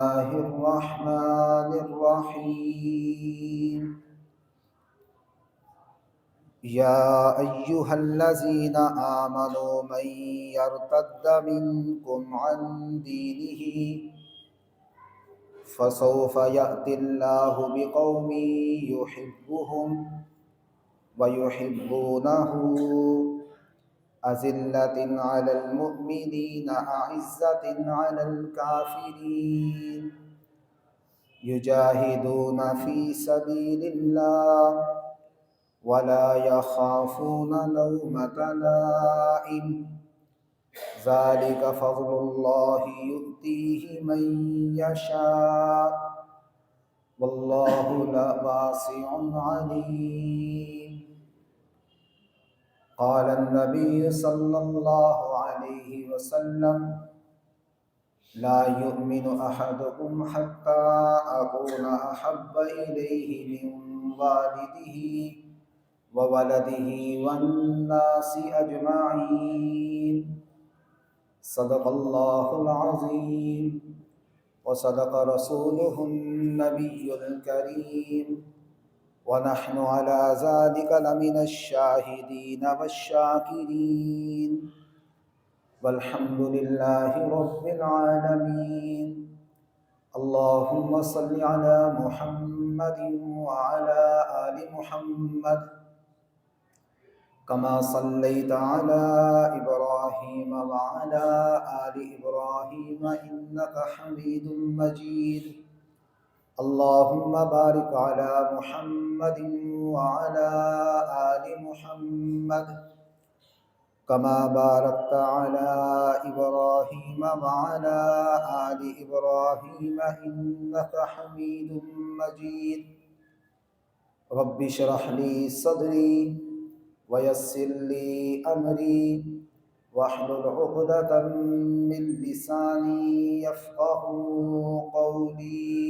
الله الرحمن الرحيم يا أيها الذين آمنوا من يرتد منكم عن دينه فسوف يأتي الله بقوم يحبهم ويحبونه أذلة على المؤمنين أعزة على الكافرين يجاهدون في سبيل الله ولا يخافون لومة لائم ذلك فضل الله يؤتيه من يشاء والله واسع عليم قال النبي صلى الله عليه وسلم لا يؤمن أحدكم حتى أكون أحب إليه من والده وولده والناس أجمعين صدق الله العظيم وصدق رسوله النبي الكريم ونحن على ذلك لمن الشاهدين والشاكرين والحمد لله رب العالمين اللهم صل على محمد وعلى آل محمد كما صليت على إبراهيم وعلى آل إبراهيم إنك حميد مجيد اللهم بارك على محمد وعلى آل محمد كما باركت على إبراهيم وعلى آل إبراهيم إنك حميد مجيد رب اشرح لي صدري ويسر لي أمري واحلل عقدة من لساني يفقه قولي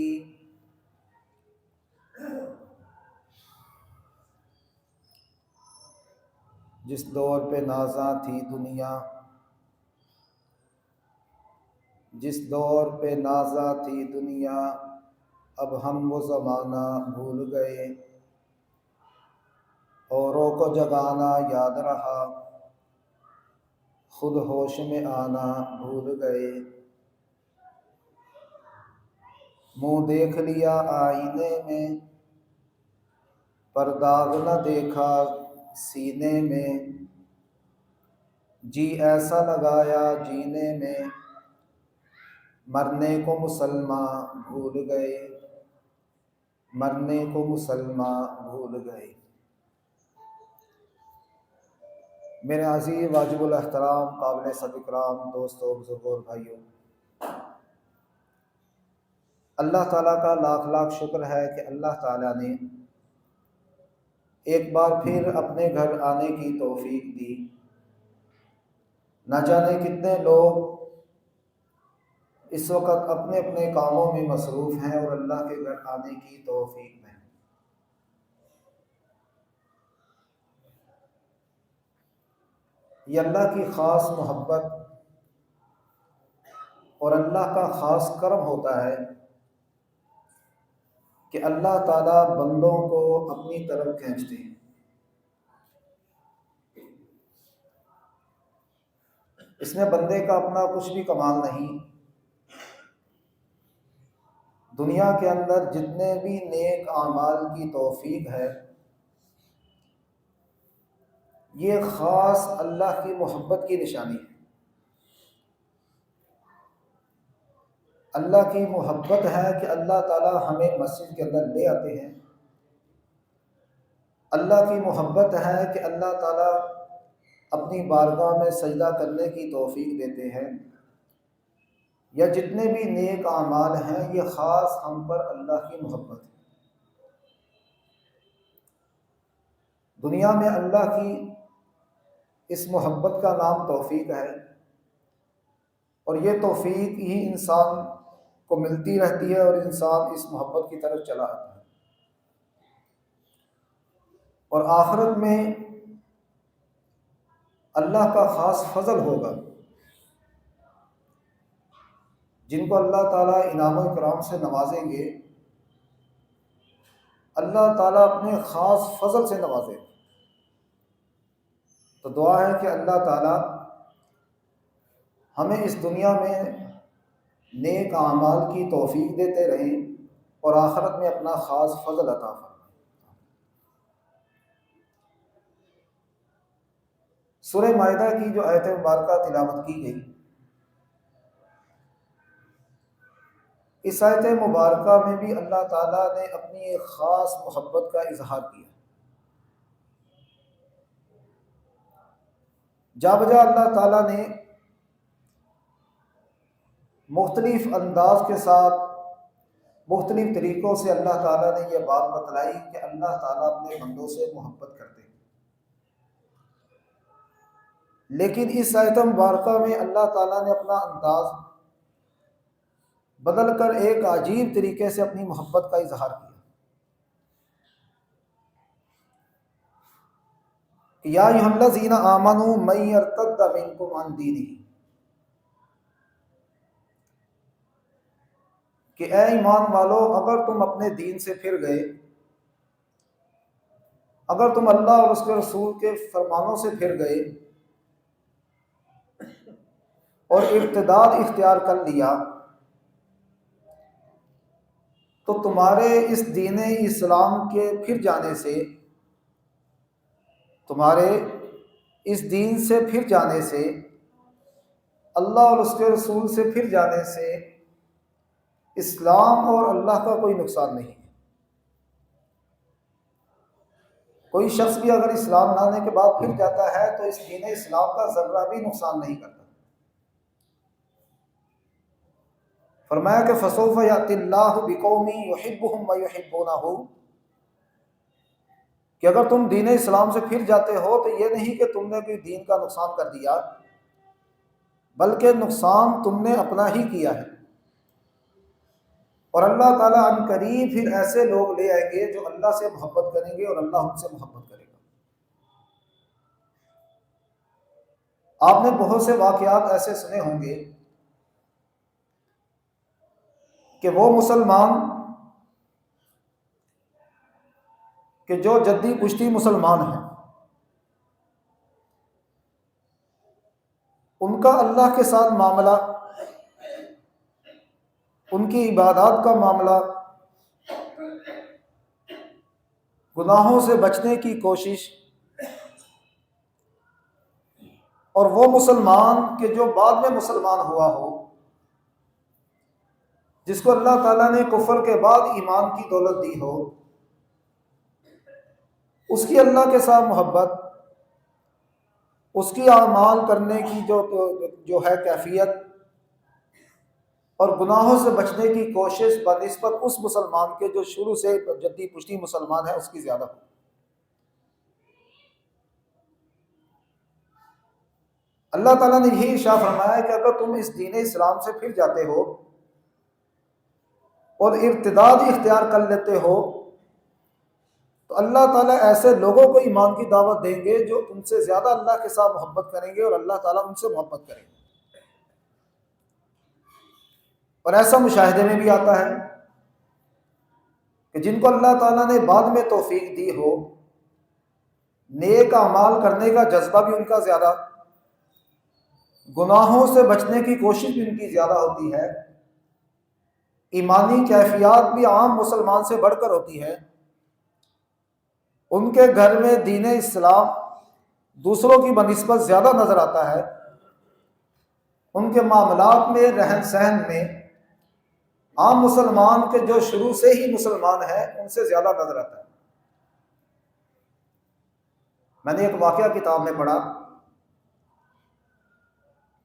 جس دور پہ نازاں تھی دنیا جس دور پہ نازاں تھی دنیا اب ہم وہ زمانہ بھول گئے اوروں کو جگانا یاد رہا خود ہوش میں آنا بھول گئے منہ دیکھ لیا آئینے میں پر داغ نہ دیکھا سینے میں جی ایسا لگایا جینے میں مرنے کو مسلمان بھول گئے مرنے کو مسلمان بھول گئے میرے عزیز واجب الاحترام قابل صد اکرام دوستوں بزرگوں اور بھائیوں، اللہ تعالیٰ کا لاکھ لاکھ شکر ہے کہ اللہ تعالیٰ نے ایک بار پھر اپنے گھر آنے کی توفیق دی۔ نہ جانے کتنے لوگ اس وقت اپنے اپنے کاموں میں مصروف ہیں اور اللہ کے گھر آنے کی توفیق میں۔ یہ اللہ کی خاص محبت اور اللہ کا خاص کرم ہوتا ہے کہ اللہ تعالیٰ بندوں کو اپنی طرف کھینچتے ہیں۔ اس میں بندے کا اپنا کچھ بھی کمال نہیں۔ دنیا کے اندر جتنے بھی نیک اعمال کی توفیق ہے یہ خاص اللہ کی محبت کی نشانی ہے۔ اللہ کی محبت ہے کہ اللہ تعالیٰ ہمیں مسجد کے اندر لے آتے ہیں۔ اللہ کی محبت ہے کہ اللہ تعالیٰ اپنی بارگاہ میں سجدہ کرنے کی توفیق دیتے ہیں۔ یا جتنے بھی نیک اعمال ہیں یہ خاص ہم پر اللہ کی محبت ہے۔ دنیا میں اللہ کی اس محبت کا نام توفیق ہے اور یہ توفیق ہی انسان کو ملتی رہتی ہے اور انسان اس محبت کی طرف چلا آتا ہے۔ اور آخرت میں اللہ کا خاص فضل ہوگا جن کو اللہ تعالیٰ انعام و اکرام سے نوازیں گے، اللہ تعالیٰ اپنے خاص فضل سے نوازے گا۔ تو دعا ہے کہ اللہ تعالیٰ ہمیں اس دنیا میں نیک اعمال کی توفیق دیتے رہیں اور آخرت میں اپنا خاص فضل عطا فرمائے۔ سورہ مائدہ کی جو آیت مبارکہ تلاوت کی گئی، اس آیت مبارکہ میں بھی اللہ تعالیٰ نے اپنی ایک خاص محبت کا اظہار کیا۔ جا بجا اللہ تعالیٰ نے مختلف انداز کے ساتھ مختلف طریقوں سے اللہ تعالیٰ نے یہ بات بتلائی کہ اللہ تعالیٰ اپنے بندوں سے محبت کرتے ہیں، لیکن اس آیت مبارکہ میں اللہ تعالیٰ نے اپنا انداز بدل کر ایک عجیب طریقے سے اپنی محبت کا اظہار کیا کہ یا ایھا الذین آمنوا من یرتد منکم عن دینہ، کہ اے ایمان والو، اگر تم اپنے دین سے پھر گئے، اگر تم اللہ اور اس کے رسول کے فرمانوں سے پھر گئے اور ارتداد اختیار کر لیا، تو تمہارے اس دین اسلام کے پھر جانے سے، تمہارے اس دین سے پھر جانے سے، اللہ اور اس کے رسول سے پھر جانے سے اسلام اور اللہ کا کوئی نقصان نہیں ہے۔ کوئی شخص بھی اگر اسلام لانے کے بعد پھر جاتا ہے تو اس دین اسلام کا ذرہ بھی نقصان نہیں کرتا۔ فرمایا کہ فسوف یأتی اللہ بقوم یحبہم ویحبونہ، کہ اگر تم دین اسلام سے پھر جاتے ہو تو یہ نہیں کہ تم نے کوئی دین کا نقصان کر دیا، بلکہ نقصان تم نے اپنا ہی کیا ہے۔ اور اللہ تعالیٰ عن قریب پھر ایسے لوگ لے آئیں گے جو اللہ سے محبت کریں گے اور اللہ ان سے محبت کرے گا۔ آپ نے بہت سے واقعات ایسے سنے ہوں گے کہ وہ مسلمان کہ جو جدی پشتی مسلمان ہیں، ان کا اللہ کے ساتھ معاملہ، ان کی عبادات کا معاملہ، گناہوں سے بچنے کی کوشش، اور وہ مسلمان کہ جو بعد میں مسلمان ہوا ہو، جس کو اللہ تعالیٰ نے کفر کے بعد ایمان کی دولت دی ہو، اس کی اللہ کے ساتھ محبت، اس کی اعمال کرنے کی جو ہے کیفیت، اور گناہوں سے بچنے کی کوشش بنسبت اس مسلمان کے جو شروع سے جدی پشتی مسلمان ہے اس کی زیادہ ہو۔ اللہ تعالیٰ نے یہی ارشاد فرمایا کہ اگر تم اس دین اسلام سے پھر جاتے ہو اور ارتداد اختیار کر لیتے ہو تو اللہ تعالیٰ ایسے لوگوں کو ایمان کی دعوت دیں گے جو تم سے زیادہ اللہ کے ساتھ محبت کریں گے اور اللہ تعالیٰ ان سے محبت کریں گے۔ اور ایسا مشاہدے میں بھی آتا ہے کہ جن کو اللہ تعالیٰ نے بعد میں توفیق دی ہو، نیک اعمال کرنے کا جذبہ بھی ان کا زیادہ، گناہوں سے بچنے کی کوشش بھی ان کی زیادہ ہوتی ہے، ایمانی کیفیات بھی عام مسلمان سے بڑھ کر ہوتی ہے، ان کے گھر میں دین اسلام دوسروں کی بنسبت زیادہ نظر آتا ہے، ان کے معاملات میں، رہن سہن میں عام مسلمان کے جو شروع سے ہی مسلمان ہیں ان سے زیادہ نظر آتا ہے۔ میں نے ایک واقعہ کتاب میں پڑھا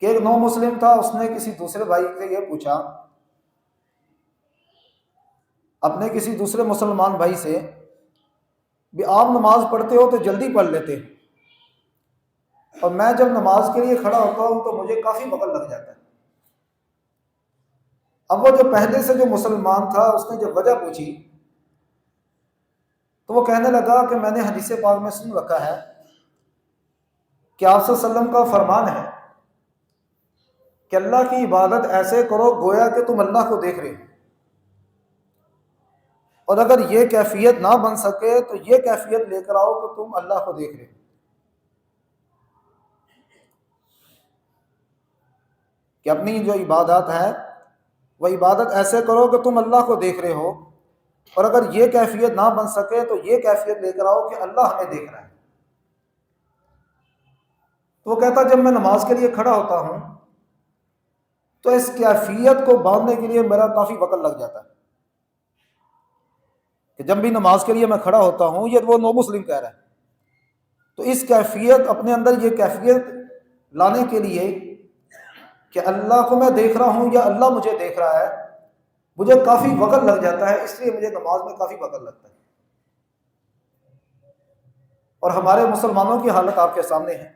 کہ ایک نو مسلم تھا، اس نے کسی دوسرے بھائی سے یہ پوچھا، اپنے کسی دوسرے مسلمان بھائی سے، بھی آپ نماز پڑھتے ہو تو جلدی پڑھ لیتے اور میں جب نماز کے لیے کھڑا ہوتا ہوں تو مجھے کافی وقت لگ جاتا ہے۔ اب وہ جو پہلے سے جو مسلمان تھا اس نے جب وجہ پوچھی تو وہ کہنے لگا کہ میں نے حدیث پاک میں سن رکھا ہے کہ آپ صلی اللہ علیہ وسلم کا فرمان ہے کہ اللہ کی عبادت ایسے کرو گویا کہ تم اللہ کو دیکھ رہے ہو، اور اگر یہ کیفیت نہ بن سکے تو یہ کیفیت لے کر آؤ کہ تم اللہ کو دیکھ رہے ہو، کہ اپنی جو عبادات ہے وہ عبادت ایسے کرو کہ تم اللہ کو دیکھ رہے ہو، اور اگر یہ کیفیت نہ بن سکے تو یہ کیفیت لے کر آؤ کہ اللہ ہمیں دیکھ رہا ہے۔ تو وہ کہتا جب میں نماز کے لیے کھڑا ہوتا ہوں تو اس کیفیت کو باندھنے کے لیے میرا کافی وقت لگ جاتا ہے، کہ جب بھی نماز کے لیے میں کھڑا ہوتا ہوں، یہ وہ نو مسلم کہہ رہا ہے، تو اس کیفیت اپنے اندر یہ کیفیت لانے کے لیے کہ اللہ کو میں دیکھ رہا ہوں یا اللہ مجھے دیکھ رہا ہے، مجھے کافی وقت لگ جاتا ہے، اس لیے مجھے نماز میں کافی وقت لگتا ہے۔ اور ہمارے مسلمانوں کی حالت آپ کے سامنے ہے،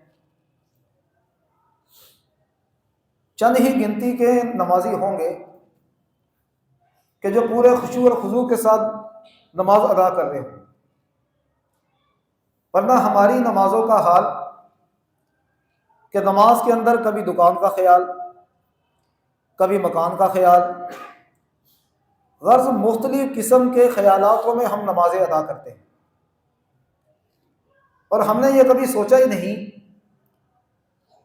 چند ہی گنتی کے نمازی ہوں گے کہ جو پورے خشوع اور خضوع کے ساتھ نماز ادا کر رہے ہیں، ورنہ ہماری نمازوں کا حال کہ نماز کے اندر کبھی دکان کا خیال، کبھی مکان کا خیال، غرض مختلف قسم کے خیالاتوں میں ہم نمازیں ادا کرتے ہیں، اور ہم نے یہ کبھی سوچا ہی نہیں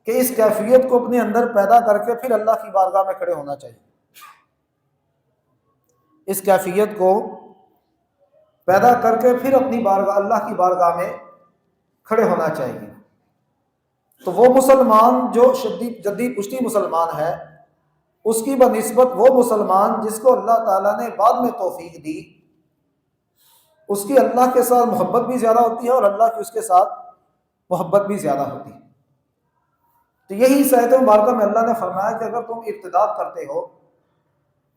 کہ اس کیفیت کو اپنے اندر پیدا کر کے پھر اللہ کی بارگاہ میں کھڑے ہونا چاہیے، اس کیفیت کو پیدا کر کے پھر اپنی بارگاہ اللہ کی بارگاہ میں کھڑے ہونا چاہیے۔ تو وہ مسلمان جو جدی پشتی مسلمان ہے، اس کی بنسبت وہ مسلمان جس کو اللہ تعالیٰ نے بعد میں توفیق دی، اس کی اللہ کے ساتھ محبت بھی زیادہ ہوتی ہے اور اللہ کی اس کے ساتھ محبت بھی زیادہ ہوتی ہے۔ تو یہی اس آیت مبارکہ میں اللہ نے فرمایا کہ اگر تم ارتداد کرتے ہو،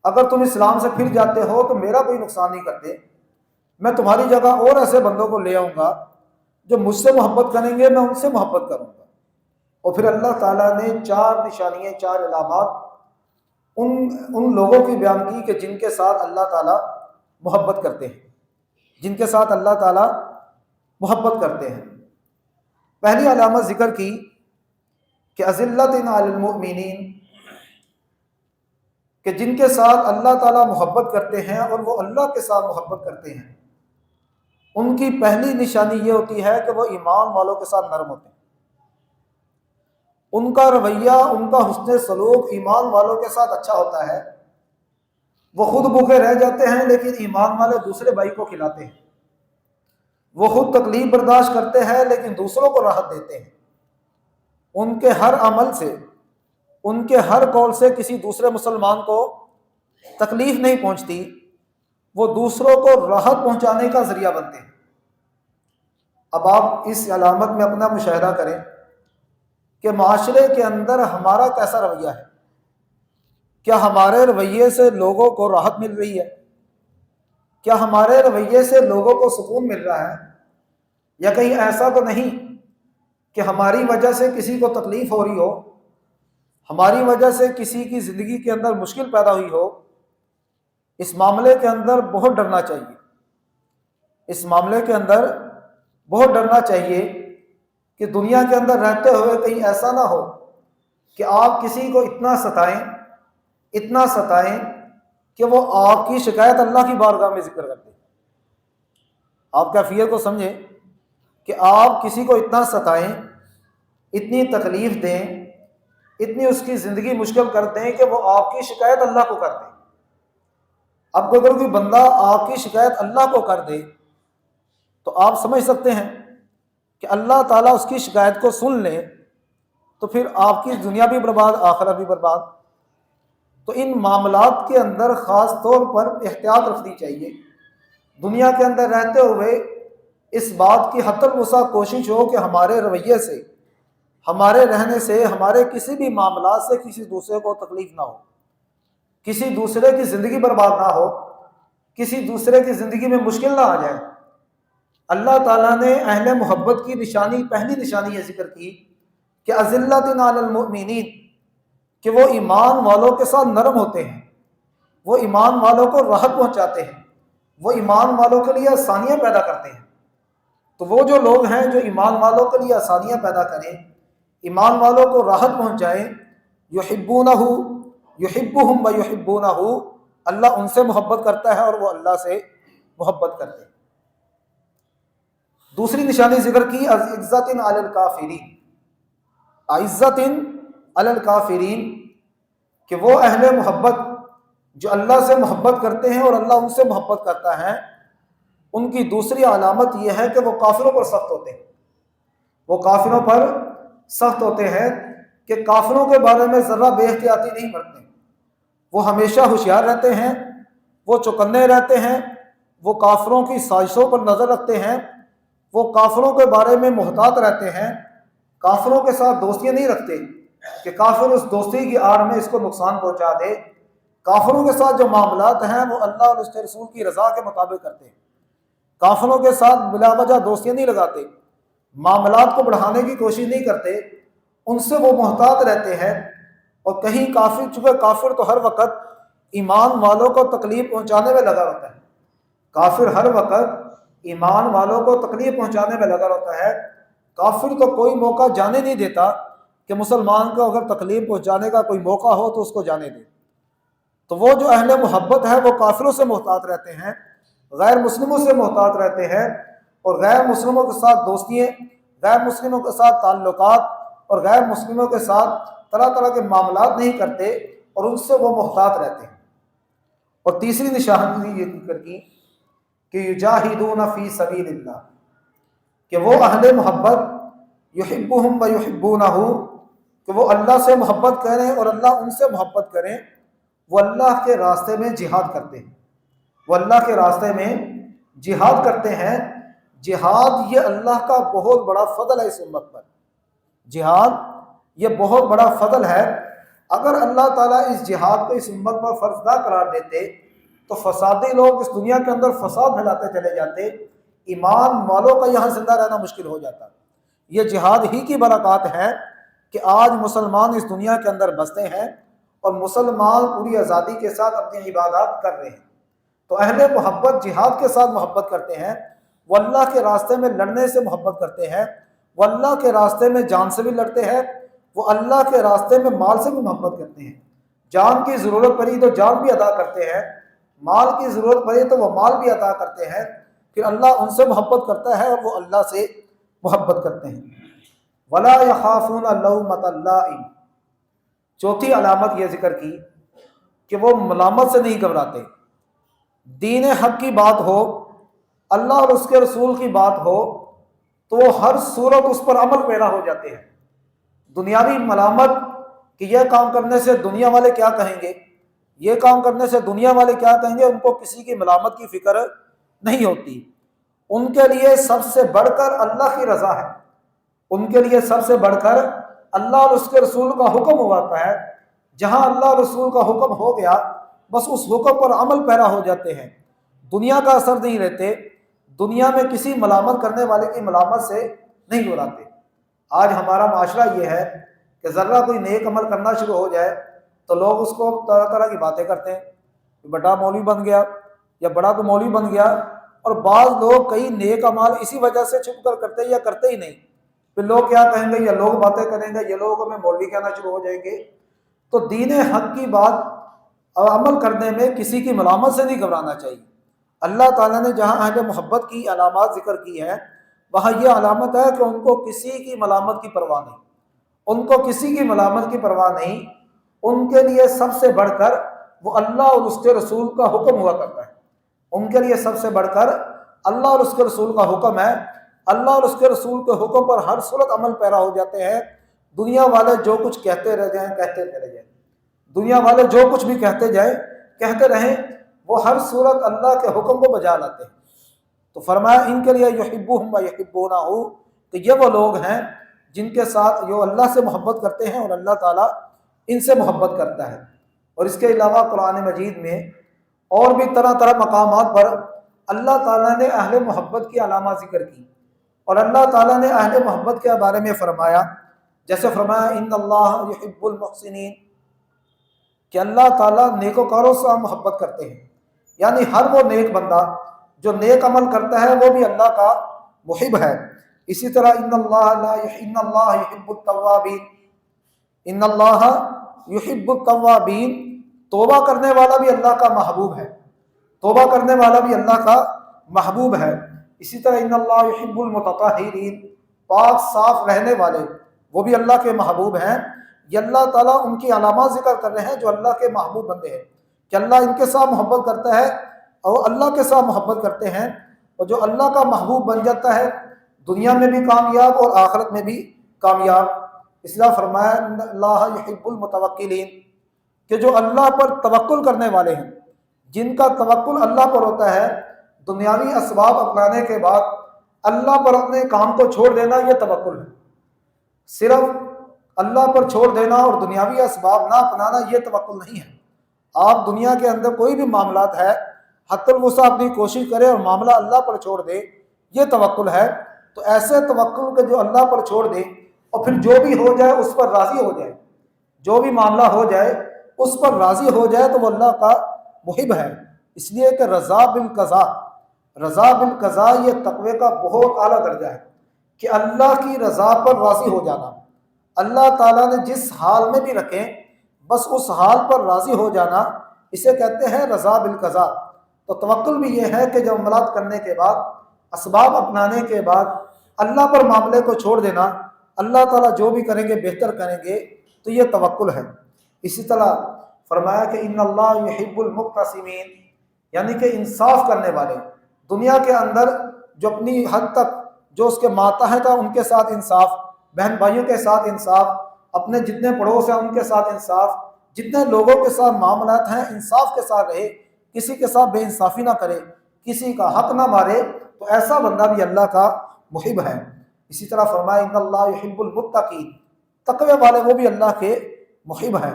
اگر تم اسلام سے پھر جاتے ہو تو میرا کوئی نقصان نہیں کرتے، میں تمہاری جگہ اور ایسے بندوں کو لے آؤں گا جو مجھ سے محبت کریں گے، میں ان سے محبت کروں گا۔ اور پھر اللہ تعالیٰ نے 4 نشانیاں، 4 علامات ان لوگوں کی بیان کی کہ جن کے ساتھ اللہ تعالیٰ محبت کرتے ہیں، جن کے ساتھ اللہ تعالیٰ محبت کرتے ہیں۔ پہلی علامت ذکر کی کہ اذلۃ علی المؤمنین، کہ جن کے ساتھ اللہ تعالیٰ محبت کرتے ہیں اور وہ اللہ کے ساتھ محبت کرتے ہیں، ان کی پہلی نشانی یہ ہوتی ہے کہ وہ ایمان والوں کے ساتھ نرم ہوتے ہیں، ان کا رویہ، ان کا حسن سلوک ایمان والوں کے ساتھ اچھا ہوتا ہے، وہ خود بھوکے رہ جاتے ہیں لیکن ایمان والے دوسرے بھائی کو کھلاتے ہیں، وہ خود تکلیف برداشت کرتے ہیں لیکن دوسروں کو راحت دیتے ہیں، ان کے ہر عمل سے، ان کے ہر قول سے کسی دوسرے مسلمان کو تکلیف نہیں پہنچتی، وہ دوسروں کو راحت پہنچانے کا ذریعہ بنتے ہیں۔ اب آپ اس علامت میں اپنا مشاہدہ کریں کہ معاشرے کے اندر ہمارا کیسا رویہ ہے، کیا ہمارے رویے سے لوگوں کو راحت مل رہی ہے؟ کیا ہمارے رویے سے لوگوں کو سکون مل رہا ہے؟ یا کہیں ایسا تو نہیں کہ ہماری وجہ سے کسی کو تکلیف ہو رہی ہو، ہماری وجہ سے کسی کی زندگی کے اندر مشکل پیدا ہوئی ہو؟ اس معاملے کے اندر بہت ڈرنا چاہیے، اس معاملے کے اندر بہت ڈرنا چاہیے کہ دنیا کے اندر رہتے ہوئے کہیں ایسا نہ ہو کہ آپ کسی کو اتنا ستائیں کہ وہ آپ کی شکایت اللہ کی بارگاہ میں ذکر کرتے ہیں۔ آپ کیفیت کو سمجھیں کہ آپ کسی کو اتنا ستائیں، اتنی تکلیف دیں، اتنی اس کی زندگی مشکل کر دیں کہ وہ آپ کی شکایت اللہ کو کر دیں۔ اب اگر کوئی بندہ آپ کی شکایت اللہ کو کر دے تو آپ سمجھ سکتے ہیں کہ اللہ تعالیٰ اس کی شکایت کو سن لے تو پھر آپ کی دنیا بھی برباد، آخرت بھی برباد۔ تو ان معاملات کے اندر خاص طور پر احتیاط رکھنی چاہیے۔ دنیا کے اندر رہتے ہوئے اس بات کی حتی الوسع کوشش ہو کہ ہمارے رویے سے، ہمارے رہنے سے، ہمارے کسی بھی معاملات سے کسی دوسرے کو تکلیف نہ ہو، کسی دوسرے کی زندگی برباد نہ ہو، کسی دوسرے کی زندگی میں مشکل نہ آ جائے۔ اللہ تعالیٰ نے اہل محبت کی نشانی، پہلی نشانی یہ ذکر کی کہ اذلۃ علی المؤمنین، کہ وہ ایمان والوں کے ساتھ نرم ہوتے ہیں، وہ ایمان والوں کو راحت پہنچاتے ہیں، وہ ایمان والوں کے لیے آسانیاں پیدا کرتے ہیں۔ تو وہ جو لوگ ہیں جو ایمان والوں کے لیے آسانیاں پیدا کریں، ایمان والوں کو راحت پہنچائیں، یحبونہ یحبہم و یحبونہ، اللہ ان سے محبت کرتا ہے اور وہ اللہ سے محبت کرتے ہیں۔ دوسری نشانی ذکر کی عزت علی الکافرین، عزت علی الکافرین، کہ وہ اہل محبت جو اللہ سے محبت کرتے ہیں اور اللہ ان سے محبت کرتا ہے، ان کی دوسری علامت یہ ہے کہ وہ کافروں پر سخت ہوتے ہیں۔ وہ کافروں پر سخت ہوتے ہیں کہ کافروں کے بارے میں ذرا بے احتیاطی نہیں برتتے، وہ ہمیشہ ہوشیار رہتے ہیں، وہ چوکنے رہتے ہیں، وہ کافروں کی سازشوں پر نظر رکھتے ہیں، وہ کافروں کے بارے میں محتاط رہتے ہیں، کافروں کے ساتھ دوستیاں نہیں رکھتے کہ کافر اس دوستی کی آڑ میں اس کو نقصان پہنچا دے۔ کافروں کے ساتھ جو معاملات ہیں وہ اللہ اور اس کے رسول کی رضا کے مطابق کرتے ہیں، کافروں کے ساتھ بلا وجہ دوستیاں نہیں لگاتے، معاملات کو بڑھانے کی کوشش نہیں کرتے، ان سے وہ محتاط رہتے ہیں۔ اور کہیں کافر، چونکہ کافر تو ہر وقت ایمان والوں کو تکلیف پہنچانے میں لگا ہوتا ہے، کافر ہر وقت ایمان والوں کو تکلیف پہنچانے میں لگا ہوتا ہے، کافر تو کوئی موقع جانے نہیں دیتا کہ مسلمان کو اگر تکلیف پہنچانے کا کوئی موقع ہو تو اس کو جانے دے۔ تو وہ جو اہل محبت ہے وہ کافروں سے محتاط رہتے ہیں، غیر مسلموں سے محتاط رہتے ہیں، اور غیر مسلموں کے ساتھ دوستیاں، غیر مسلموں کے ساتھ تعلقات اور غیر مسلموں کے ساتھ طرح طرح کے معاملات نہیں کرتے، اور ان سے وہ محتاط رہتے ہیں۔ اور تیسری نشانی یہ ذکر کی کہ یجاہدون فی سبیل اللہ، کہ وہ اہل محبت یحبہم و یحبونہ، کہ وہ اللہ سے محبت کریں اور اللہ ان سے محبت کریں، وہ اللہ کے راستے میں جہاد کرتے ہیں، وہ اللہ کے راستے میں جہاد کرتے ہیں۔ جہاد یہ اللہ کا بہت بڑا فضل ہے اس امت پر، جہاد یہ بہت بڑا فضل ہے۔ اگر اللہ تعالیٰ اس جہاد کو اس امت پر فرض نہ قرار دیتے تو فسادی لوگ اس دنیا کے اندر فساد پھیلاتے چلے جاتے، ایمان والوں کا یہاں زندہ رہنا مشکل ہو جاتا۔ یہ جہاد ہی کی برکات ہے کہ آج مسلمان اس دنیا کے اندر بستے ہیں اور مسلمان پوری آزادی کے ساتھ اپنی عبادات کر رہے ہیں۔ تو اہل محبت جہاد کے ساتھ محبت کرتے ہیں، وہ اللہ کے راستے میں لڑنے سے محبت کرتے ہیں، وہ اللہ کے راستے میں جان سے بھی لڑتے ہیں، وہ اللہ کے راستے میں مال سے بھی محبت کرتے ہیں۔ جان کی ضرورت پڑی تو جان بھی عطا کرتے ہیں، مال کی ضرورت پڑی تو وہ مال بھی عطا کرتے ہیں، پھر اللہ ان سے محبت کرتا ہے اور وہ اللہ سے محبت کرتے ہیں۔ ولا یخافون لومۃ لائم، چوتھی علامت یہ ذکر کی کہ وہ ملامت سے نہیں گھبراتے۔ دین حق کی بات ہو، اللہ اور اس کے رسول کی بات ہو تو وہ ہر صورت اس پر عمل پیرا ہو جاتے ہیں۔ دنیاوی ملامت کہ یہ کام کرنے سے دنیا والے کیا کہیں گے، یہ کام کرنے سے دنیا والے کیا کہیں گے، ان کو کسی کی ملامت کی فکر نہیں ہوتی۔ ان کے لیے سب سے بڑھ کر اللہ کی رضا ہے، ان کے لیے سب سے بڑھ کر اللہ اور اس کے رسول کا حکم ہوا ہے۔ جہاں اللہ اور رسول کا حکم ہو گیا بس اس حکم پر عمل پیرا ہو جاتے ہیں، دنیا کا اثر نہیں رہتے، دنیا میں کسی ملامت کرنے والے کی ملامت سے نہیں گھبراتے۔ آج ہمارا معاشرہ یہ ہے کہ ذرا کوئی نیک عمل کرنا شروع ہو جائے تو لوگ اس کو طرح طرح کی باتیں کرتے ہیں، بڑا مولوی بن گیا یا بڑا تو مولوی بن گیا، اور بعض لوگ کئی نیک اعمال اسی وجہ سے چھپ کر کرتے یا کرتے ہی نہیں، پھر لوگ کیا کہیں گے، یا لوگ باتیں کریں گے، یہ لوگ ہمیں مولوی کہنا شروع ہو جائیں گے۔ تو دین حق کی بات اور عمل کرنے میں کسی کی ملامت سے نہیں گھبرانا چاہیے۔ اللہ تعالیٰ نے جہاں اہل محبت کی علامات ذکر کی ہیں وہاں یہ علامت ہے کہ ان کو کسی کی ملامت کی پرواہ نہیں، ان کو کسی کی ملامت کی پرواہ نہیں، ان کے لیے سب سے بڑھ کر وہ اللہ اور اس کے رسول کا حکم ہوا کرتا ہے، ان کے لیے سب سے بڑھ کر اللہ اور اس کے رسول کا حکم ہے، اللہ اور اس کے رسول کے حکم پر ہر صورت عمل پیرا ہو جاتے ہیں۔ دنیا والے جو کچھ کہتے رہ جائیں کہتے چلے جائیں، دنیا والے جو کچھ بھی کہتے جائیں کہتے رہیں، وہ ہر صورت اللہ کے حکم کو بجا لاتے ہیں۔ تو فرمایا ان کے لیے یحبہم و یحبونہ، کہ یہ وہ لوگ ہیں جن کے ساتھ جو اللہ سے محبت کرتے ہیں اور اللہ تعالیٰ ان سے محبت کرتا ہے۔ اور اس کے علاوہ قرآن مجید میں اور بھی طرح طرح مقامات پر اللہ تعالیٰ نے اہل محبت کی علامات ذکر کی، اور اللہ تعالیٰ نے اہل محبت کے بارے میں فرمایا، جیسے فرمایا ان اللہ یحب المحسنین، کہ اللہ تعالیٰ نیکوکاروں سے محبت کرتے ہیں، یعنی ہر وہ نیک بندہ جو نیک عمل کرتا ہے وہ بھی اللہ کا محب ہے۔ اسی طرح ان اللہ یحب التوابین، ان اللہ یحب التوابین، توبہ کرنے والا بھی اللہ کا محبوب ہے، توبہ کرنے والا بھی اللہ کا محبوب ہے۔ اسی طرح ان اللہ یحب المتطہرین، پاک صاف رہنے والے وہ بھی اللہ کے محبوب ہیں۔ یہ اللہ تعالیٰ ان کی علامات ذکر کر رہے ہیں جو اللہ کے محبوب بندے ہیں، کہ اللہ ان کے ساتھ محبت کرتا ہے اور اللہ کے ساتھ محبت کرتے ہیں، اور جو اللہ کا محبوب بن جاتا ہے دنیا میں بھی کامیاب اور آخرت میں بھی کامیاب۔ اس لیے فرمایا ان اللہ یحب المتوکلین، کہ جو اللہ پر توکل کرنے والے ہیں، جن کا توکل اللہ پر ہوتا ہے، دنیاوی اسباب اپنانے کے بعد اللہ پر اپنے کام کو چھوڑ دینا، یہ توکل ہے۔ صرف اللہ پر چھوڑ دینا اور دنیاوی اسباب نہ اپنانا یہ توکل نہیں ہے۔ آپ دنیا کے اندر کوئی بھی معاملات ہے حتی الوسع اپنی کوشش کرے اور معاملہ اللہ پر چھوڑ دے، یہ توکل ہے۔ تو ایسے توکل کے جو اللہ پر چھوڑ دے اور پھر جو بھی ہو جائے اس پر راضی ہو جائے، جو بھی معاملہ ہو جائے اس پر راضی ہو جائے، تو وہ اللہ کا محب ہے۔ اس لیے کہ رضا بالقضاء، رضا بالقضاء یہ تقوی کا بہت اعلیٰ درجہ ہے، کہ اللہ کی رضا پر راضی ہو جانا۔ اللہ تعالیٰ نے جس حال میں بھی رکھیں بس اس حال پر راضی ہو جانا، اسے کہتے ہیں رضا بالقضاء۔ تو توکل بھی یہ ہے کہ جب عملات کرنے کے بعد، اسباب اپنانے کے بعد اللہ پر معاملے کو چھوڑ دینا، اللہ تعالیٰ جو بھی کریں گے بہتر کریں گے، تو یہ توکل ہے۔ اسی طرح فرمایا کہ ان اللہ یحب المقتسمین، یعنی کہ انصاف کرنے والے، دنیا کے اندر جو اپنی حد تک جو اس کے ماتحت ہیں ان کے ساتھ انصاف، بہن بھائیوں کے ساتھ انصاف، اپنے جتنے پڑوس ہیں ان کے ساتھ انصاف، جتنے لوگوں کے ساتھ معاملات ہیں انصاف کے ساتھ رہے، کسی کے ساتھ بے انصافی نہ کرے، کسی کا حق نہ مارے، تو ایسا بندہ بھی اللہ کا محب ہے۔ اسی طرح فرمایا ان اللہ یحب المتقین، تقوی والے وہ بھی اللہ کے محب ہیں،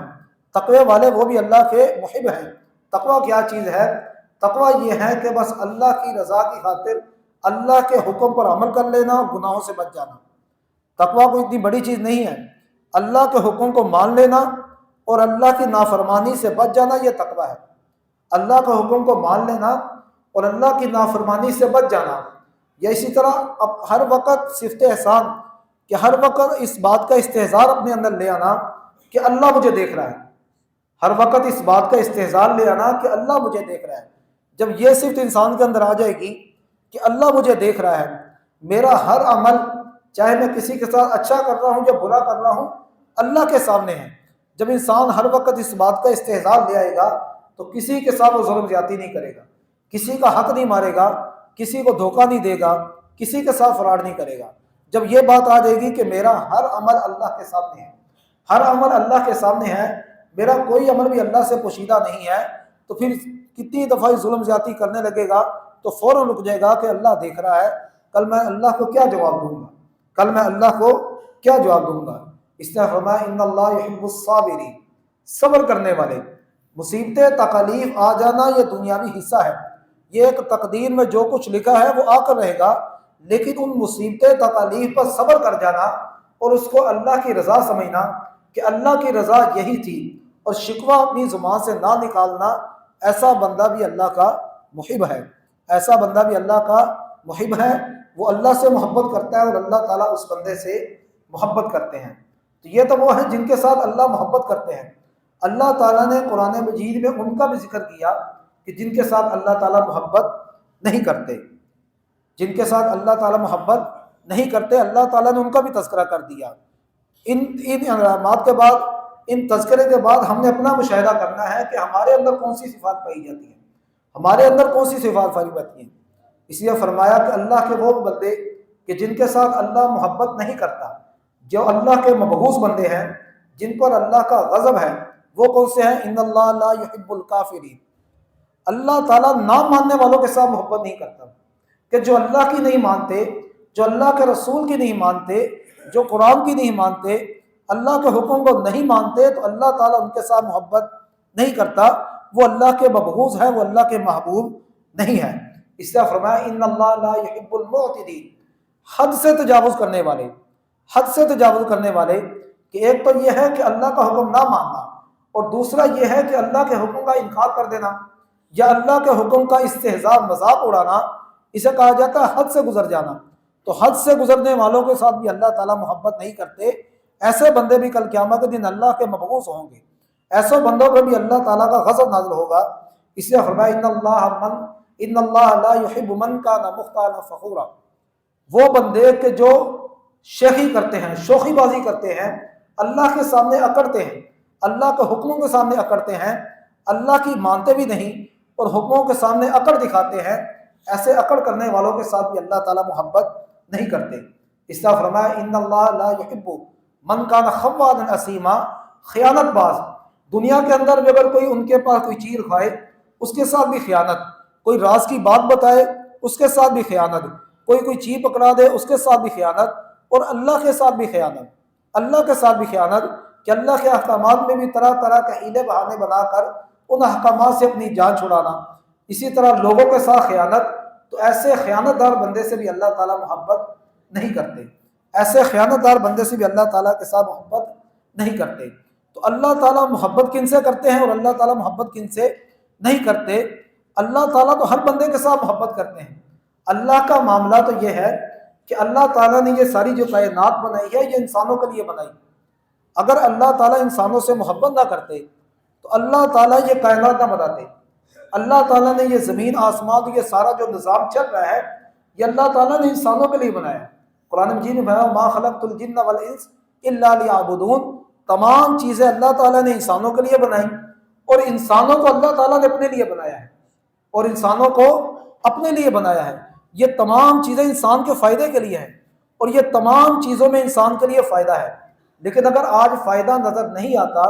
تقوی والے وہ بھی اللہ کے محب ہیں۔ تقوی کیا چیز ہے؟ تقوی یہ ہے کہ بس اللہ کی رضا کی خاطر اللہ کے حکم پر عمل کر لینا اور گناہوں سے بچ جانا۔ تقوی کوئی اتنی بڑی چیز نہیں ہے، اللہ کے حکم کو مان لینا اور اللہ کی نافرمانی سے بچ جانا، یہ تقوی ہے۔ اللہ کے حکم کو مان لینا اور اللہ کی نافرمانی سے بچ جانا، یا اسی طرح اب ہر وقت صفت احسان، کہ ہر وقت اس بات کا استحضار اپنے اندر لے آنا کہ اللہ مجھے دیکھ رہا ہے، ہر وقت اس بات کا استحضار لے آنا کہ اللہ مجھے دیکھ رہا ہے۔ جب یہ صفت انسان کے اندر آ جائے گی کہ اللہ مجھے دیکھ رہا ہے، میرا ہر عمل چاہے میں کسی کے ساتھ اچھا کر رہا ہوں یا برا کر رہا ہوں اللہ کے سامنے ہے۔ جب انسان ہر وقت اس بات کا استحضار لے آئے گا تو کسی کے ساتھ وہ ظلم زیادتی نہیں کرے گا، کسی کا حق نہیں مارے گا، کسی کو دھوکہ نہیں دے گا، کسی کے ساتھ فراڈ نہیں کرے گا۔ جب یہ بات آ جائے گی کہ میرا ہر عمل اللہ کے سامنے ہے، ہر عمل اللہ کے سامنے ہے، میرا کوئی عمل بھی اللہ سے پوشیدہ نہیں ہے، تو پھر کتنی دفعہ ظلم زیادتی کرنے لگے گا تو فوراً رک جائے گا کہ اللہ دیکھ رہا ہے، کل میں اللہ کو کیا جواب دوں گا، کل میں اللہ کو کیا جواب دوں گا۔ اس طرح فرمایا ان اللہ یحب الصابرین، صبر کرنے والے۔ مصیبتیں تکالیف آ جانا یہ دنیاوی حصہ ہے، یہ ایک تقدیر میں جو کچھ لکھا ہے وہ آ کر رہے گا، لیکن ان مصیبتیں تکالیف پر صبر کر جانا اور اس کو اللہ کی رضا سمجھنا کہ اللہ کی رضا یہی تھی، اور شکوہ اپنی زبان سے نہ نکالنا، ایسا بندہ بھی اللہ کا محب ہے، ایسا بندہ بھی اللہ کا محب ہے۔ وہ اللہ سے محبت کرتا ہے اور اللہ تعالیٰ اس بندے سے محبت کرتے ہیں۔ تو یہ تو وہ ہیں جن کے ساتھ اللہ محبت کرتے ہیں۔ اللہ تعالیٰ نے قرآن مجید میں ان کا بھی ذکر کیا کہ جن کے ساتھ اللہ تعالیٰ محبت نہیں کرتے، جن کے ساتھ اللہ تعالیٰ محبت نہیں کرتے، اللہ تعالیٰ نے ان کا بھی تذکرہ کر دیا۔ ان علامات کے بعد، ان تذکرے کے بعد ہم نے اپنا مشاہدہ کرنا ہے کہ ہمارے اندر کون سی صفات پائی جاتی ہیں، ہمارے اندر کون سی صفات پائی جاتی ہیں۔ اس لیے فرمایا کہ اللہ کے وہ بندے کہ جن کے ساتھ اللہ محبت نہیں کرتا، جو اللہ کے مبغوض بندے ہیں، جن پر اللہ کا غضب ہے، وہ کون سے ہیں؟ ان اللہ لا یحب الکافرین، اللہ تعالیٰ نہ ماننے والوں کے ساتھ محبت نہیں کرتا، کہ جو اللہ کی نہیں مانتے، جو اللہ کے رسول کی نہیں مانتے، جو قرآن کی نہیں مانتے، اللہ کے حکم کو نہیں مانتے، تو اللہ تعالیٰ ان کے ساتھ محبت نہیں کرتا، وہ اللہ کے مبغوض ہے، وہ اللہ کے محبوب نہیں ہے۔ اس طرح فرمایا ان اللہ لا یحب المعتدین، حد سے تجاوز کرنے والے، حد سے تجاوز کرنے والے، کہ ایک تو یہ ہے کہ اللہ کا حکم نہ ماننا، اور دوسرا یہ ہے کہ اللہ کے حکم کا انکار کر دینا یا اللہ کے حکم کا استہزاء مذاق اڑانا، اسے کہا جاتا ہے حد سے گزر جانا۔ تو حد سے گزرنے والوں کے ساتھ بھی اللہ تعالیٰ محبت نہیں کرتے، ایسے بندے بھی کل قیامت کے دن اللہ کے مبغوض ہوں گے۔ ایسے بندوں پر بھی اللہ تعالیٰ کا غضب نازل ہوگا۔ اس لیے فرمایا ان اللہ لا يحب من کان مختالا فخورا، وہ بندے کہ جو شیخی کرتے ہیں، شوخی بازی کرتے ہیں، اللہ کے سامنے اکڑتے ہیں، اللہ کے حکموں کے سامنے اکڑتے ہیں، اللہ کی مانتے بھی نہیں اور حکموں کے سامنے اکڑ دکھاتے ہیں، ایسے اکڑ کرنے والوں کے ساتھ بھی اللہ تعالیٰ محبت نہیں کرتے۔ اس طرح فرمایا ان اللہ لا يحب من کان خوانا اثیما، خیانت باز، دنیا کے اندر بھی اگر کوئی ان کے پاس کوئی چیز کھائے اس کے ساتھ بھی خیانت، کوئی راز کی بات بتائے اس کے ساتھ بھی خیانت، کوئی چیز پکڑا دے اس کے ساتھ بھی خیانت، اور اللہ کے ساتھ بھی خیانت، اللہ کے ساتھ بھی خیانت کہ اللہ کے احکامات میں بھی طرح طرح کے حیلے بہانے بنا کر ان احکامات سے اپنی جان چھڑانا، اسی طرح لوگوں کے ساتھ خیانت۔ تو ایسے خیانت دار بندے سے بھی اللہ تعالیٰ محبت نہیں کرتے، ایسے خیانت دار بندے سے بھی اللہ تعالیٰ کے ساتھ محبت نہیں کرتے۔ تو اللہ تعالیٰ محبت کن سے کرتے ہیں اور اللہ تعالیٰ محبت کن سے نہیں کرتے؟ اللہ تعالیٰ تو ہر بندے کے ساتھ محبت کرتے ہیں۔ اللہ کا معاملہ تو یہ ہے کہ اللہ تعالیٰ نے یہ ساری جو کائنات بنائی ہے یہ انسانوں کے لیے بنائی۔ اگر اللہ تعالیٰ انسانوں سے محبت نہ کرتے تو اللہ تعالیٰ یہ کائنات نہ بناتے۔ اللہ تعالیٰ نے یہ زمین آسمان یہ سارا جو نظام چل رہا ہے یہ اللہ تعالیٰ نے انسانوں کے لیے بنایا۔ قرآن مجید میں بنایا ما خلقت الجن والانس الا لیعبدون، تمام چیزیں اللہ تعالیٰ نے انسانوں کے لیے بنائی، اور انسانوں کو اللہ تعالیٰ نے اپنے لیے بنایا ہے، اور انسانوں کو اپنے لیے بنایا ہے۔ یہ تمام چیزیں انسان کے فائدے کے لیے ہیں، اور یہ تمام چیزوں میں انسان کے لیے فائدہ ہے۔ لیکن اگر آج فائدہ نظر نہیں آتا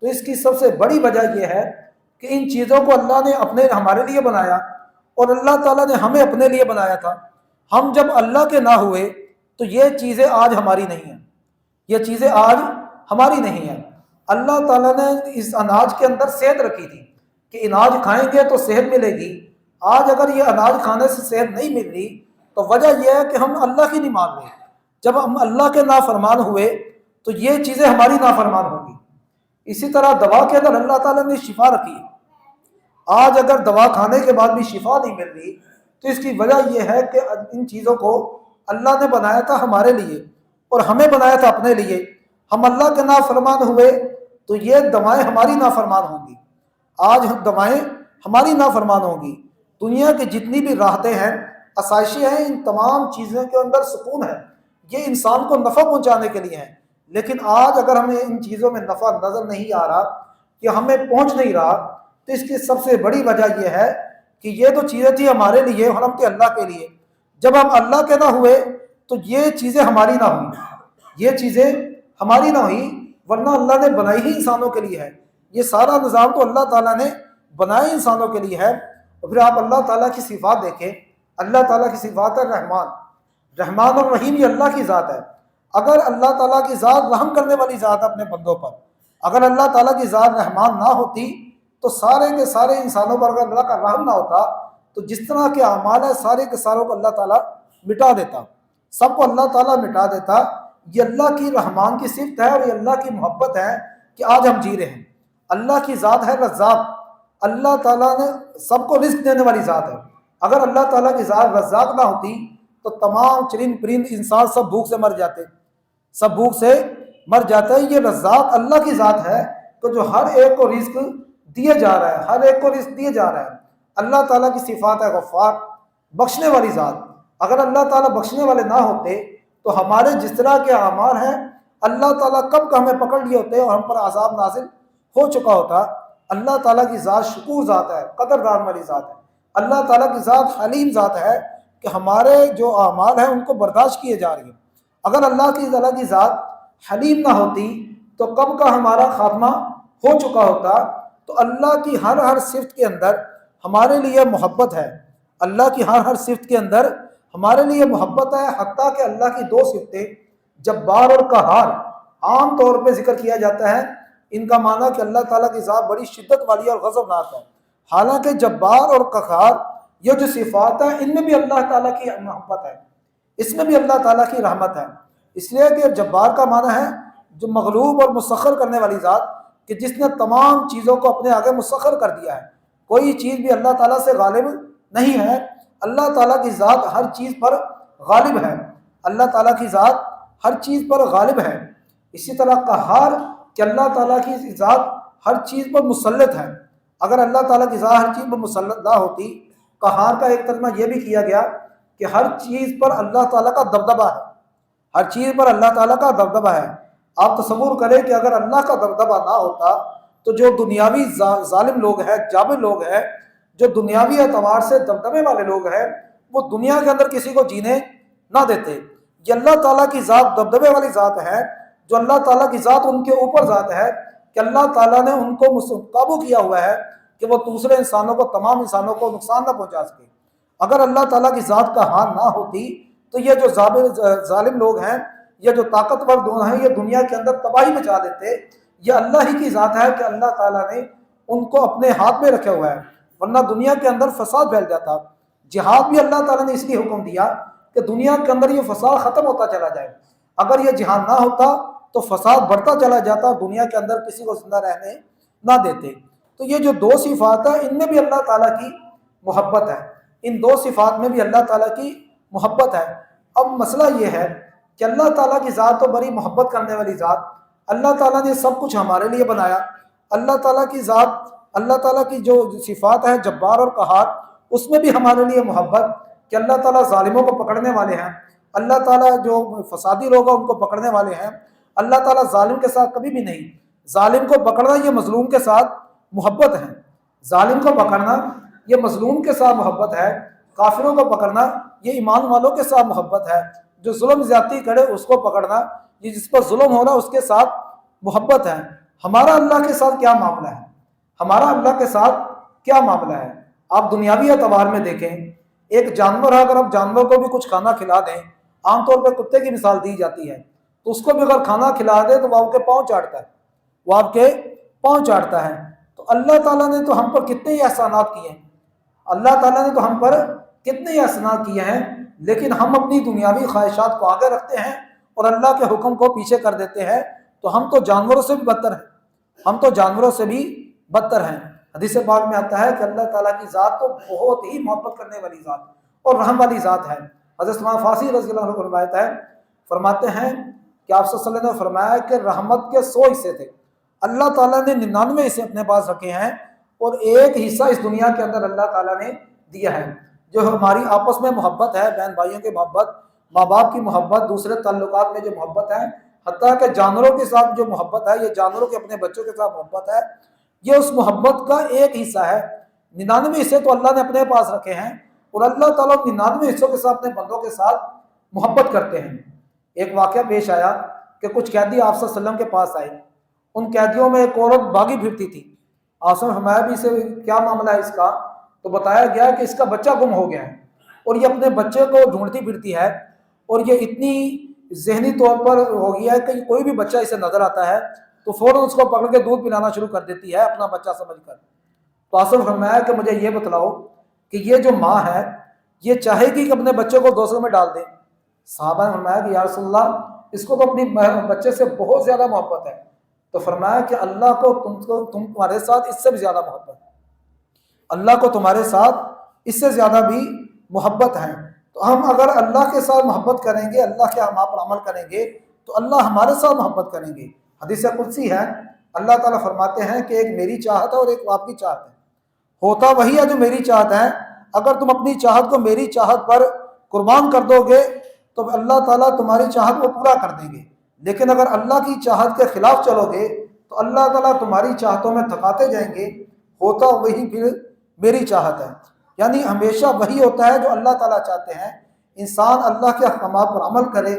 تو اس کی سب سے بڑی وجہ یہ ہے کہ ان چیزوں کو اللہ نے ہمارے لیے بنایا، اور اللہ تعالیٰ نے ہمیں اپنے لیے بنایا تھا۔ ہم جب اللہ کے نہ ہوئے تو یہ چیزیں آج ہماری نہیں ہیں، یہ چیزیں آج ہماری نہیں ہیں۔ اللہ تعالیٰ نے اس اناج کے اندر صحت رکھی تھی کہ اناج کھائیں گے تو صحت ملے گی۔ آج اگر یہ اناج کھانے سے صحت نہیں مل رہی تو وجہ یہ ہے کہ ہم اللہ کی نہیں مان رہے۔ جب ہم اللہ کے نافرمان ہوئے تو یہ چیزیں ہماری نافرمان ہوں گی۔ اسی طرح دوا کے اندر اللہ تعالیٰ نے شفا رکھی ہے۔ آج اگر دوا کھانے کے بعد بھی شفا نہیں مل رہی تو اس کی وجہ یہ ہے کہ ان چیزوں کو اللہ نے بنایا تھا ہمارے لیے اور ہمیں بنایا تھا اپنے لیے۔ ہم اللہ کے نافرمان ہوئے تو یہ دوائیں ہماری نافرمان ہوں گی۔ آج دوائیں ہماری نافرمان ہوں گی۔ دنیا کی جتنی بھی راحتیں ہیں، آسائشیں ہیں، ان تمام چیزوں کے اندر سکون ہے، یہ انسان کو نفع پہنچانے کے لیے ہیں۔ لیکن آج اگر ہمیں ان چیزوں میں نفع نظر نہیں آ رہا کہ ہمیں پہنچ نہیں رہا تو اس کی سب سے بڑی وجہ یہ ہے کہ یہ تو چیزیں تھی ہمارے لیے اور ہم تھے اللہ کے لیے۔ جب ہم اللہ کے نہ ہوئے تو یہ چیزیں ہماری نہ ہوئی، یہ چیزیں ہماری نہ ہوئی، ورنہ اللہ نے بنائی ہی انسانوں کے لیے ہے۔ یہ سارا نظام تو اللہ تعالیٰ نے بنایا انسانوں کے لیے ہے۔ اور پھر آپ اللہ تعالیٰ کی صفات دیکھیں، اللہ تعالیٰ کی صفات ہے رحمان، رحمان اور رحیم یہ اللہ کی ذات ہے۔ اگر اللہ تعالیٰ کی ذات رحم کرنے والی ذات ہے اپنے بندوں پر، اگر اللہ تعالیٰ کی ذات رحمان نہ ہوتی تو سارے کے سارے انسانوں پر اگر اللہ کا رحم نہ ہوتا تو جس طرح کے اعمال ہے سارے کے ساروں کو اللہ تعالیٰ مٹا دیتا، سب کو اللہ تعالیٰ مٹا دیتا۔ یہ اللہ کی رحمان کی صفت ہے اور یہ اللہ کی محبت ہے کہ آج ہم جی رہے ہیں۔ اللہ کی ذات ہے رزاق، اللہ تعالیٰ نے سب کو رزق دینے والی ذات ہے۔ اگر اللہ تعالیٰ کی ذات رزاق نہ ہوتی تو تمام چرند پرند انسان سب بھوک سے مر جاتے، سب بھوک سے مر جاتے۔ یہ رزاق اللہ کی ذات ہے تو جو ہر ایک کو رزق دیے جا رہا ہے، ہر ایک کو رزق دیے جا رہا ہے۔ اللہ تعالیٰ کی صفات ہے غفار، بخشنے والی ذات۔ اگر اللہ تعالیٰ بخشنے والے نہ ہوتے تو ہمارے جس طرح کے اعمال ہیں اللہ تعالیٰ کب کا ہمیں پکڑ لیے ہوتے اور ہم پر عذاب نازل ہو چکا ہوتا۔ اللہ تعالیٰ کی ذات شکور ذات ہے، قدردان والی ذات ہے۔ اللہ تعالیٰ کی ذات حلیم ذات ہے کہ ہمارے جو اعمال ہیں ان کو برداشت کیے جا رہے ہیں۔ اگر اللہ کی ذات حلیم نہ ہوتی تو کب کا ہمارا خاتمہ ہو چکا ہوتا۔ تو اللہ کی ہر صفت کے اندر ہمارے لیے محبت ہے، اللہ کی ہر صفت کے اندر ہمارے لیے محبت ہے، حتیٰ کہ اللہ کی دو صفتیں جبار اور قہار عام طور پہ ذکر کیا جاتا ہے۔ ان کا معنی کہ اللہ تعالیٰ کی ذات بڑی شدت والی اور غضبناک ہے۔ حالانکہ جبار اور قہار یہ جو صفات ہیں ان میں بھی اللہ تعالیٰ کی محبت ہے، اس میں بھی اللہ تعالیٰ کی رحمت ہے۔ اس لیے کہ جبار کا معنی ہے جو مغلوب اور مسخر کرنے والی ذات، کہ جس نے تمام چیزوں کو اپنے آگے مسخر کر دیا ہے۔ کوئی چیز بھی اللہ تعالیٰ سے غالب نہیں ہے، اللہ تعالیٰ کی ذات ہر چیز پر غالب ہے، اللہ تعالیٰ کی ذات ہر چیز پر غالب ہے۔ اسی طرح قہار کہ اللہ تعالیٰ کی ذات ہر چیز پر مسلط ہے۔ اگر اللہ تعالیٰ کی ذات ہر چیز پر مسلط نہ ہوتی، قہار کا ایک ترجمہ یہ بھی کیا گیا کہ ہر چیز پر اللہ تعالیٰ کا دبدبہ ہے، ہر چیز پر اللہ تعالیٰ کا دبدبہ ہے۔ آپ تصور کریں کہ اگر اللہ کا دبدبہ نہ ہوتا تو جو دنیاوی ظالم لوگ ہیں، جابر لوگ ہیں، جو دنیاوی اعتبار سے دبدبے والے لوگ ہیں، وہ دنیا کے اندر کسی کو جینے نہ دیتے۔ یہ اللہ تعالیٰ کی ذات دبدبے والی ذات ہے، جو اللہ تعالیٰ کی ذات ان کے اوپر ذات ہے کہ اللہ تعالیٰ نے ان کو قابو کیا ہوا ہے کہ وہ دوسرے انسانوں کو، تمام انسانوں کو نقصان نہ پہنچا سکے۔ اگر اللہ تعالیٰ کی ذات کا ہاں نہ ہوتی تو یہ جو ظالم لوگ ہیں، یہ جو طاقتور لوگ ہیں، یہ دنیا کے اندر تباہی مچا دیتے۔ یہ اللہ ہی کی ذات ہے کہ اللہ تعالیٰ نے ان کو اپنے ہاتھ میں رکھا ہوا ہے، ورنہ دنیا کے اندر فساد پھیل جاتا۔ جہاد بھی اللہ تعالیٰ نے اس لیے حکم دیا کہ دنیا کے اندر یہ فساد ختم ہوتا چلا جائے۔ اگر یہ جہاد نہ ہوتا تو فساد بڑھتا چلا جاتا، دنیا کے اندر کسی کو زندہ رہنے نہ دیتے۔ تو یہ جو دو صفات ہیں، ان میں بھی اللہ تعالیٰ کی محبت ہے، ان دو صفات میں بھی اللہ تعالیٰ کی محبت ہے۔ اب مسئلہ یہ ہے کہ اللہ تعالیٰ کی ذات تو بڑی محبت کرنے والی ذات، اللہ تعالیٰ نے سب کچھ ہمارے لیے بنایا۔ اللہ تعالیٰ کی ذات، اللہ تعالیٰ کی جو صفات ہے جبار اور قہار، اس میں بھی ہمارے لیے محبت کہ اللہ تعالیٰ ظالموں کو پکڑنے والے ہیں، اللہ تعالیٰ جو فسادی لوگ ہیں ان کو پکڑنے والے ہیں۔ اللہ تعالیٰ ظالم کے ساتھ کبھی بھی نہیں، ظالم کو پکڑنا یہ مظلوم کے ساتھ محبت ہے، ظالم کو پکڑنا یہ مظلوم کے ساتھ محبت ہے، کافروں کو پکڑنا یہ ایمان والوں کے ساتھ محبت ہے، جو ظلم زیادتی کرے اس کو پکڑنا یہ جس پر ظلم ہو رہا اس کے ساتھ محبت ہے۔ ہمارا اللہ کے ساتھ کیا معاملہ ہے؟ ہمارا اللہ کے ساتھ کیا معاملہ ہے؟ آپ دنیاوی اعتبار میں دیکھیں، ایک جانور ہے، اگر آپ جانور کو بھی کچھ کھانا کھلا دیں، عام طور پہ کتے کی مثال دی جاتی ہے، تو اس کو بھی اگر کھانا کھلا دے تو وہ آپ کے پاؤں چاٹتا ہے، وہ آپ کے پاؤں چاٹتا ہے۔ تو اللہ تعالیٰ نے تو ہم پر کتنے ہی احسانات کیے ہیں، اللہ تعالیٰ نے تو ہم پر کتنے ہی احسانات کیے ہیں، لیکن ہم اپنی دنیاوی خواہشات کو آگے رکھتے ہیں اور اللہ کے حکم کو پیچھے کر دیتے ہیں۔ تو ہم تو جانوروں سے بھی بدتر ہیں، ہم تو جانوروں سے بھی بدتر ہیں۔ حدیث پاک میں آتا ہے کہ اللہ تعالیٰ کی ذات تو بہت ہی محبت کرنے والی ذات اور رحم والی ذات ہے۔ حضرت سلمان فارسی رضی اللہ عنہ کو روایت ہے، فرماتے ہیں کہ آپ صلی اللہ علیہ وسلم نے فرمایا کہ رحمت کے 100 حصے تھے، اللہ تعالیٰ نے 99 حصے اپنے پاس رکھے ہیں اور ایک حصہ اس دنیا کے اندر اللہ تعالیٰ نے دیا ہے۔ جو ہماری آپس میں محبت ہے، بہن بھائیوں کی محبت، ماں باپ کی محبت، دوسرے تعلقات میں جو محبت ہے، حتیٰ کہ جانوروں کے ساتھ جو محبت ہے، یہ جانوروں کے اپنے بچوں کے ساتھ محبت ہے، یہ اس محبت کا ایک حصہ ہے۔ 99 حصے تو اللہ نے اپنے پاس رکھے ہیں اور اللہ تعالیٰ 99 حصوں کے ساتھ اپنے بندوں کے ساتھ محبت کرتے ہیں۔ ایک واقعہ پیش آیا کہ کچھ قیدی آپ صلی اللہ علیہ وسلم کے پاس آئے، ان قیدیوں میں ایک عورت بھاگی پھرتی تھی۔ آپ نے فرمایا بھی اسے کیا معاملہ ہے اس کا؟ تو بتایا گیا کہ اس کا بچہ گم ہو گیا ہے اور یہ اپنے بچے کو ڈھونڈتی پھرتی ہے، اور یہ اتنی ذہنی طور پر ہو گیا ہے کہ کوئی بھی بچہ اسے نظر آتا ہے تو فوراً اس کو پکڑ کے دودھ پلانا شروع کر دیتی ہے اپنا بچہ سمجھ کر۔ تو آپ نے فرمایا کہ مجھے یہ بتلاؤ کہ یہ جو ماں ہے یہ چاہے گی کہ اپنے بچے کو دوسروں میں ڈال دے؟ صحابہ نے فرمایا کہ یا رسول اللہ، اس کو تو اپنی بچے سے بہت زیادہ محبت ہے۔ تو فرمایا کہ اللہ کو تمہارے ساتھ اس سے بھی زیادہ محبت ہے، اللہ کو تمہارے ساتھ اس سے زیادہ بھی محبت ہے۔ تو ہم اگر اللہ کے ساتھ محبت کریں گے، اللہ کے احکام پر عمل کریں گے تو اللہ ہمارے ساتھ محبت کریں گے۔ حدیث قدسی ہے، اللہ تعالیٰ فرماتے ہیں کہ ایک میری چاہت ہے اور ایک آپ کی چاہت ہے، ہوتا وہی ہے جو میری چاہت ہے۔ اگر تم اپنی چاہت کو میری چاہت پر قربان کر دو گے تو اللہ تعالیٰ تمہاری چاہت کو پورا کر دیں گے، لیکن اگر اللہ کی چاہت کے خلاف چلو گے تو اللہ تعالیٰ تمہاری چاہتوں میں تھکاتے جائیں گے، ہوتا وہی پھر میری چاہت ہے۔ یعنی ہمیشہ وہی ہوتا ہے جو اللہ تعالیٰ چاہتے ہیں۔ انسان اللہ کے احکامات پر عمل کرے،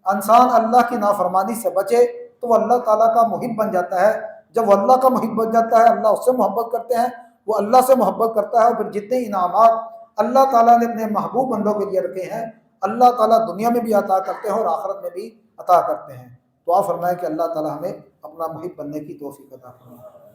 انسان اللہ کی نافرمانی سے بچے تو وہ اللہ تعالیٰ کا محب بن جاتا ہے۔ جب وہ اللہ کا محب بن جاتا ہے، اللہ اس سے محبت کرتے ہیں، وہ اللہ سے محبت کرتا ہے، اور پھر جتنے انعامات اللہ تعالیٰ نے اپنے محبوب بندوں کے لیے رکھے ہیں اللہ تعالیٰ دنیا میں بھی عطا کرتے ہیں اور آخرت میں بھی عطا کرتے ہیں۔ دعا فرمائے کہ اللہ تعالیٰ ہمیں اپنا محب بننے کی توفیق عطا فرمائے۔